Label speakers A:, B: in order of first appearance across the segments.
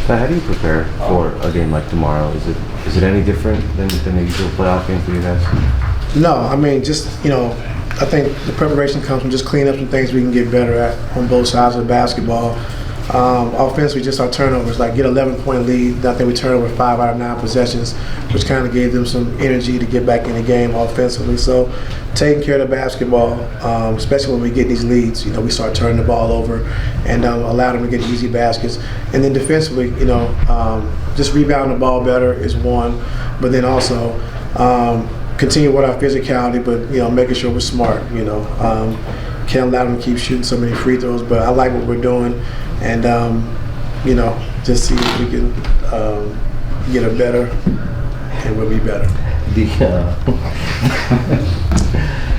A: So how do you prepare for a game like tomorrow? Is it any different than the usual playoff game for you guys?
B: No, I mean, just, I think the preparation comes from just cleaning up some things we can get better at on both sides of the basketball. Offensively, just our turnovers, like get 11-point lead. I think we turned over 5 out of 9 possessions, which kind of gave them some energy to get back in the game offensively. So taking care of the basketball, especially when we get these leads, we start turning the ball over and allow them to get easy baskets. And then defensively, just rebounding the ball better is one, but then also continue with our physicality, but making sure we're smart. Can't allow them to keep shooting so many free throws, but I like what we're doing, and just see if we can get a better, and we'll be better.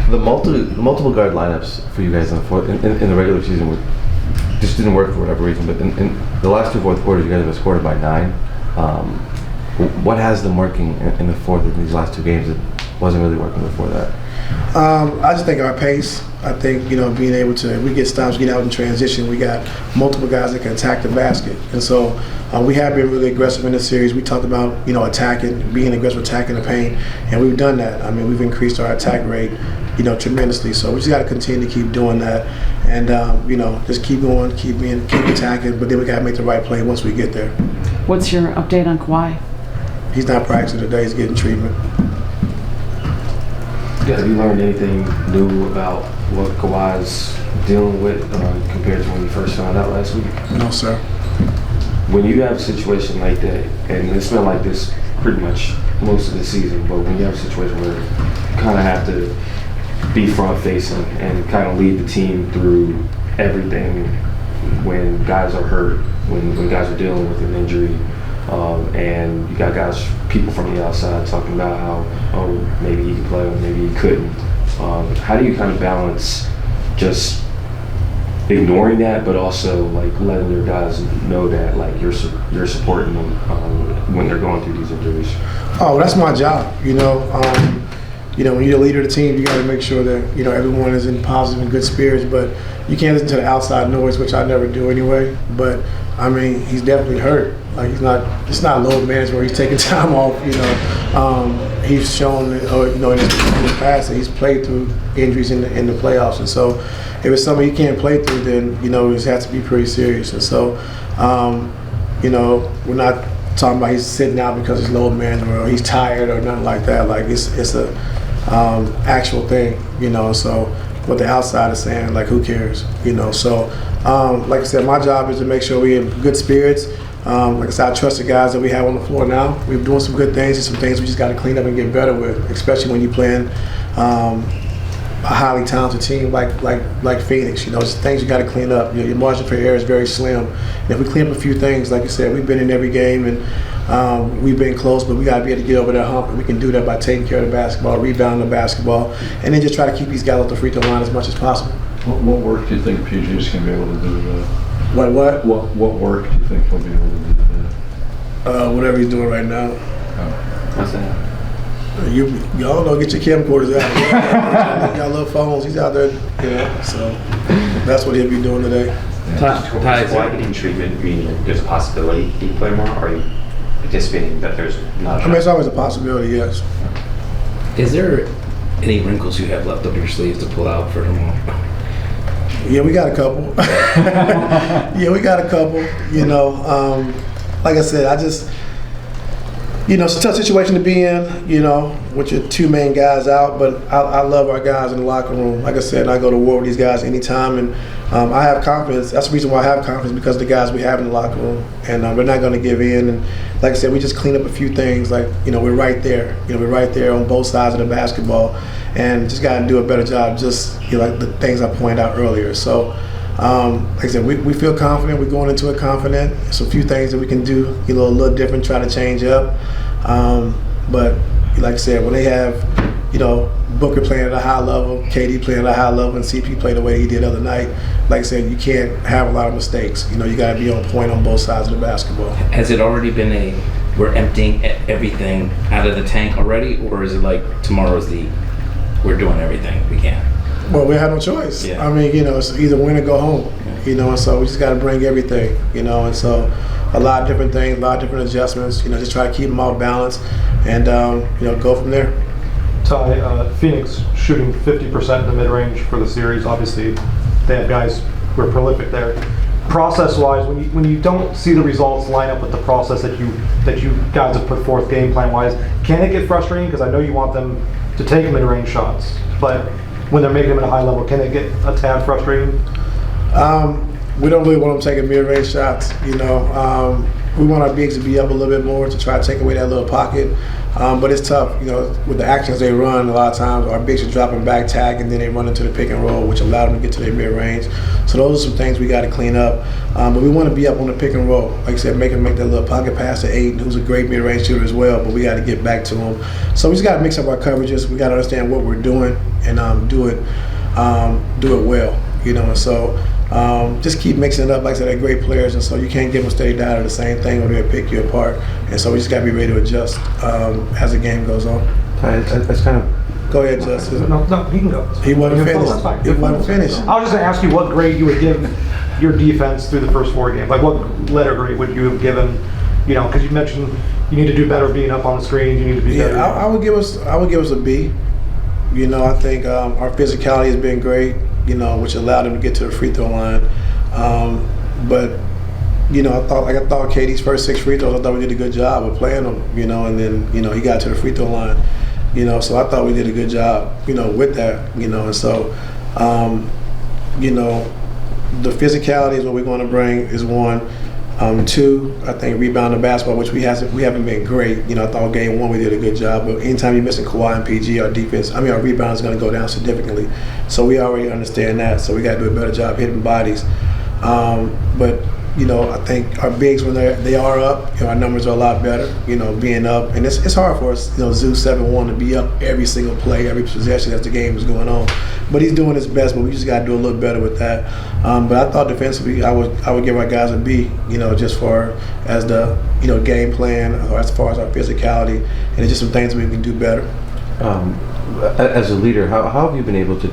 A: The multiple guard lineups for you guys in the regular season just didn't work for whatever reason, but in the last 2 fourth quarters, you guys have scored by 9. What has them working in the fourth in these last 2 games that wasn't really working before that?
B: I just think our pace. I think being able to, if we get stops, get out in transition. We got multiple guys that can attack the basket, and so we have been really aggressive in this series. We talked about being aggressive, attacking the paint, and we've done that. I mean, we've increased our attack rate, tremendously. So we just got to continue to keep doing that, and just keep going, keep attacking. But then we got to make the right play once we get there.
C: What's your update on Kawhi?
B: He's not practicing today. He's getting treatment.
D: Have you learned anything new about what Kawhi's dealing with compared to when you first found out last week?
B: No, sir.
D: When you have a situation like that, and it's been like this pretty much most of the season, but when you have a situation where you kind of have to be front-facing and kind of lead the team through everything when guys are hurt, when guys are dealing with an injury, and you got people from the outside talking about how, maybe he could play or maybe he couldn't. How do you kind of balance just ignoring that, but also like letting your guys know that like you're supporting them when they're going through these injuries?
B: Oh, that's my job. When you're the leader of the team, you got to make sure that everyone is in positive and good spirits. But you can't listen to the outside noise, which I never do anyway. But I mean, he's definitely hurt. Like it's not load management where he's taking time off. He's shown in his past that he's played through injuries in the playoffs, and so if it's something he can't play through, then it has to be pretty serious. And so we're not talking about he's sitting out because he's load management or he's tired or nothing like that. Like it's a actual thing. So what the outside is saying, like who cares? So like I said, my job is to make sure we have good spirits. Like I said, I trust the guys that we have on the floor now. We're doing some good things and some things we just got to clean up and get better with, especially when you're playing a highly talented team like Phoenix. It's things you got to clean up. Your margin for error is very slim. And if we clean up a few things, like you said, we've been in every game and we've been close, but we got to be able to get over that hump, and we can do that by taking care of the basketball, rebounding the basketball, and then just try to keep these guys off the free throw line as much as possible.
E: What work do you think PG is going to be able to do today?
B: What?
E: What work do you think he'll be able to do today?
B: Whatever he's doing right now.
D: What's that?
B: Y'all know, get your camcorders out. Y'all love phones. He's out there, so that's what he'll be doing today.
F: Why getting treatment mean there's a possibility he can play more, or are you anticipating that there's not?
B: I mean, it's always a possibility, yes.
G: Is there any wrinkles you have left up your sleeves to pull out for tomorrow?
B: Yeah, we got a couple. Like I said, it's a tough situation to be in, with your 2 main guys out, but I love our guys in the locker room. Like I said, I go to war with these guys anytime, and I have confidence. That's the reason why I have confidence, because of the guys we have in the locker room, and we're not going to give in. And like I said, we just clean up a few things. Like, we're right there. We're right there on both sides of the basketball, and just got to do a better job, just like the things I pointed out earlier. So, like I said, we feel confident. We're going into it confident. There's a few things that we can do, a little different, try to change up. But like I said, when they have, Booker playing at a high level, KD playing at a high level, and CP played the way he did the other night, like I said, you can't have a lot of mistakes. You got to be on point on both sides of the basketball.
G: Has it already been we're emptying everything out of the tank already, or is it like tomorrow's we're doing everything we can?
B: Well, we have no choice.
G: Yeah.
B: I mean, it's either win or go home. And so we just got to bring everything. And so a lot of different things, a lot of different adjustments. Just try to keep them off balance, and go from there.
H: Ty, Phoenix shooting 50% in the mid-range for the series. Obviously, they have guys who are prolific there. Process-wise, when you don't see the results line up with the process that you guys have put forth game plan-wise, can it get frustrating? Because I know you want them to take mid-range shots, but when they're making them at a high level, can it get a tad frustrating?
B: We don't really want them taking mid-range shots. We want our bigs to be up a little bit more to try to take away that little pocket. But it's tough, with the actions they run. A lot of times our bigs are dropping back, tag, and then they run into the pick and roll, which allow them to get to their mid-range. So those are some things we got to clean up. But we want to be up on the pick and roll. Like I said, make that little pocket pass to Aiden, who's a great mid-range shooter as well. But we got to get back to him. So we just got to mix up our coverages. We got to understand what we're doing and do it well. And so just keep mixing it up. Like I said, they're great players, and so you can't give them steady data the same thing or they'll pick you apart. And so we just got to be ready to adjust as the game goes on.
A: It's kind of.
B: Go ahead, Justin.
H: No, he can go.
B: He wasn't
H: That's
B: finished.
H: fine.
B: He wasn't finished.
H: I was just going to ask you what grade you would give your defense through the first 4 games. Like, what letter grade would you have given? Because you mentioned you need to do better being up on the screens. You need to be better.
B: Yeah, I would give us a B. I think our physicality has been great. Which allowed him to get to the free throw line. But I thought KD's first 6 free throws, I thought we did a good job of playing them. And then he got to the free throw line. So I thought we did a good job. With that. And so the physicality is what we're going to bring is 1. 2, I think rebounding basketball, which we haven't been great. I thought game 1 we did a good job, but anytime you're missing Kawhi and PG, our rebound is going to go down significantly. So we already understand that. So we got to do a better job hitting bodies. But I think our bigs when they are up, our numbers are a lot better. Being up, and it's hard for us. Zeus 7-1 to be up every single play, every possession as the game is going on. But he's doing his best. But we just got to do a little better with that. But I thought defensively, I would give our guys a B. Just for as the game plan, or as far as our physicality, and it's just some things we can do better.
A: As a leader, how have you been able to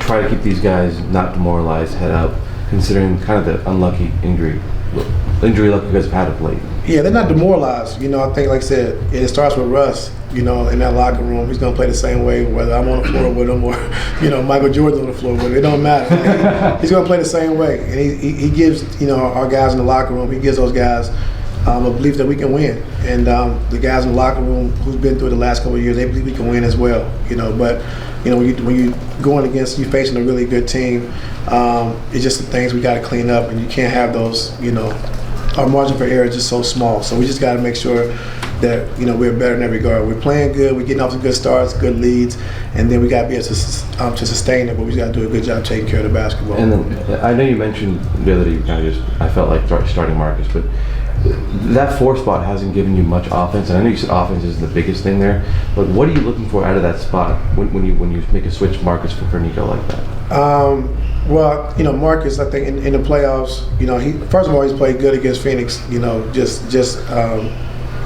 A: try to keep these guys not demoralized, head up, considering kind of the unlucky injury luck you guys have had of late?
B: Yeah, they're not demoralized. I think, like I said, it starts with Russ. In that locker room, he's gonna play the same way whether I'm on the floor with him or Michael Jordan's on the floor with him. It don't matter. He's gonna play the same way, and he gives our guys in the locker room. He gives those guys a belief that we can win, and the guys in the locker room who's been through the last couple of years, they believe we can win as well. But when you going against, you facing a really good team, it's just the things we got to clean up, and you can't have those. Our margin for error is just so small, so we just got to make sure that we're better in that regard. We're playing good, we're getting off to good starts, good leads, and then we got to be able to sustain it. But we just got to do a good job taking care of the basketball. And
A: then I know you mentioned the other day, I felt like starting Marcus, but that 4 spot hasn't given you much offense. And I know you said offense is the biggest thing there, but what are you looking for out of that spot when you make a switch Marcus for Nico like that?
B: Well, Marcus, I think in the playoffs, he first of all, he's played good against Phoenix, just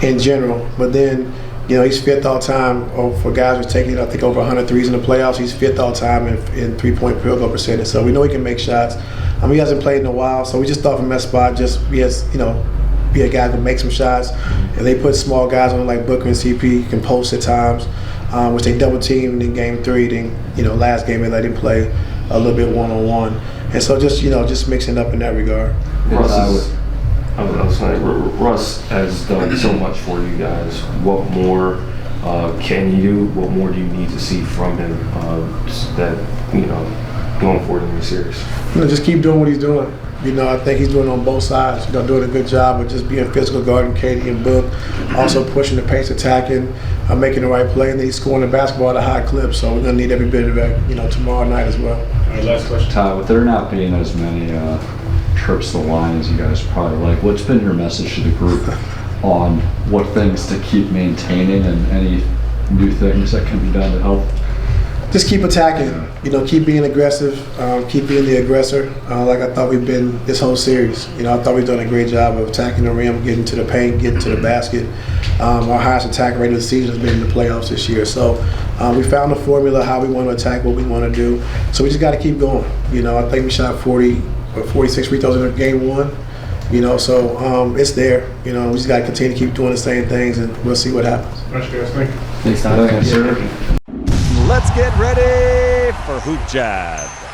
B: in general. But then, he's 5th all time for guys who's taking, I think, over 100 threes in the playoffs. He's 5th all time in 3-point field goal percentage. So we know he can make shots. He hasn't played in a while, so we just thought from that spot, be a guy who can make some shots. If they put small guys on like Booker and CP, can post at times, which they double teamed in game 3. Then, last game they let him play a little bit one-on-one. And so just mixing up in that regard.
D: Russ has done so much for you guys. What more can you do? What more do you need to see from him going forward in the series?
B: Just keep doing what he's doing. I think he's doing it on both sides. Doing a good job of just being physical, guarding Katie and Book, also pushing the pace, attacking, making the right play, and then he's scoring the basketball at a high clip. So we're gonna need every bit of that, tomorrow night as well.
E: All right, last question.
I: Todd, with there not being as many trips to the line as you guys probably like, what's been your message to the group on what things to keep maintaining and any new things that can be done to help?
B: Just keep attacking, keep being aggressive, keep being the aggressor, like I thought we've been this whole series. I thought we've done a great job of attacking the rim, getting to the paint, getting to the basket. Our highest attack rate of the season has been in the playoffs this year. So we found a formula how we want to attack what we want to do. So we just got to keep going. I think we shot 40 or 46 free throws in game 1. You know, so it's there. You know, we just got to continue to keep doing the same things, and we'll see what happens.
G: Thanks, Todd.
I: Thanks, sir.
J: Let's get ready for Hoop Jab.